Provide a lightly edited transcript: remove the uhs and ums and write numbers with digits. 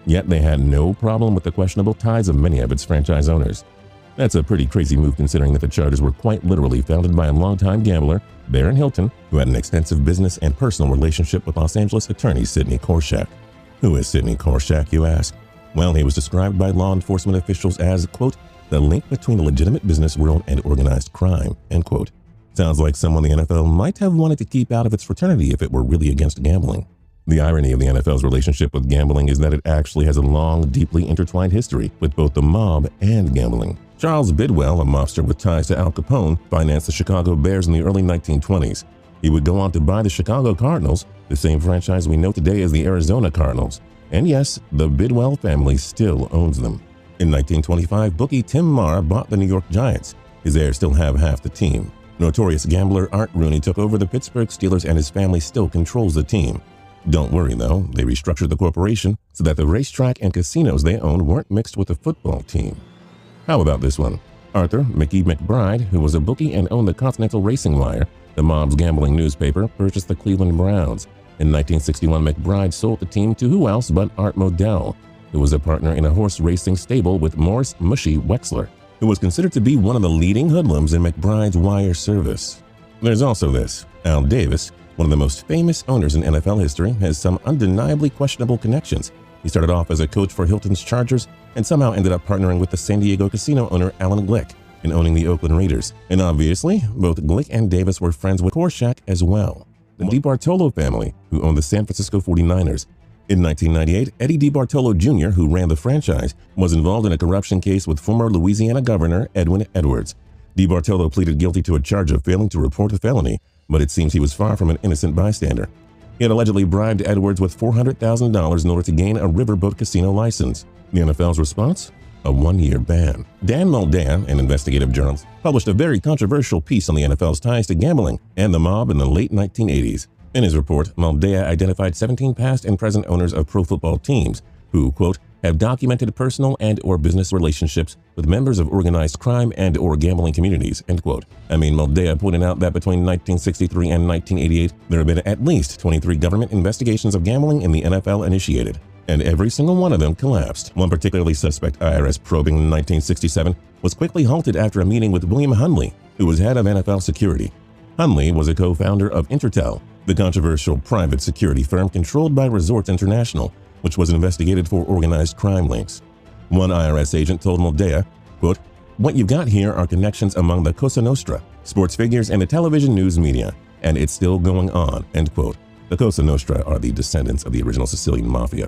Yet they had no problem with the questionable ties of many of its franchise owners. That's a pretty crazy move considering that the Chargers were quite literally founded by a longtime gambler, Baron Hilton, who had an extensive business and personal relationship with Los Angeles attorney Sidney Korshak. Who is Sidney Korshak, you ask? Well, he was described by law enforcement officials as, quote, the link between the legitimate business world and organized crime, end quote. Sounds like someone the NFL might have wanted to keep out of its fraternity if it were really against gambling. The irony of the NFL's relationship with gambling is that it actually has a long, deeply intertwined history with both the mob and gambling. Charles Bidwell, a mobster with ties to Al Capone, financed the Chicago Bears in the early 1920s. He would go on to buy the Chicago Cardinals, the same franchise we know today as the Arizona Cardinals. And yes, the Bidwell family still owns them. In 1925, bookie Tim Marr bought the New York Giants. His heirs still have half the team. Notorious gambler Art Rooney took over the Pittsburgh Steelers and his family still controls the team. Don't worry though, they restructured the corporation so that the racetrack and casinos they owned weren't mixed with the football team. How about this one? Arthur Mickey McBride, who was a bookie and owned the Continental Racing Wire, the mob's gambling newspaper, purchased the Cleveland Browns. In 1961, McBride sold the team to who else but Art Modell, who was a partner in a horse racing stable with Morris "Mushy" Wexler, who was considered to be one of the leading hoodlums in McBride's wire service. There's also this. Al Davis, one of the most famous owners in NFL history, has some undeniably questionable connections. He started off as a coach for Hilton's Chargers and somehow ended up partnering with the San Diego casino owner Alan Glick in owning the Oakland Raiders. And obviously, both Glick and Davis were friends with Korshak as well. The DeBartolo family, who owned the San Francisco 49ers. In 1998, Eddie DeBartolo Jr., who ran the franchise, was involved in a corruption case with former Louisiana Governor Edwin Edwards. DeBartolo pleaded guilty to a charge of failing to report a felony, but it seems he was far from an innocent bystander. He had allegedly bribed Edwards with $400,000 in order to gain a riverboat casino license. The NFL's response? A one-year ban. Dan Moldea, an investigative journalist, published a very controversial piece on the NFL's ties to gambling and the mob in the late 1980s. In his report, Moldea identified 17 past and present owners of pro football teams who, quote, have documented personal and/or business relationships with members of organized crime and/or gambling communities, end quote. Moldea pointed out that between 1963 and 1988, there have been at least 23 government investigations of gambling in the NFL initiated, and every single one of them collapsed. One particularly suspect IRS probing in 1967 was quickly halted after a meeting with William Hundley, who was head of NFL security. Hundley was a co-founder of Intertel, the controversial private security firm controlled by Resorts International, which was investigated for organized crime links. One IRS agent told Moldea, quote, what you've got here are connections among the Cosa Nostra, sports figures, and the television news media, and it's still going on, end quote. The Cosa Nostra are the descendants of the original Sicilian mafia.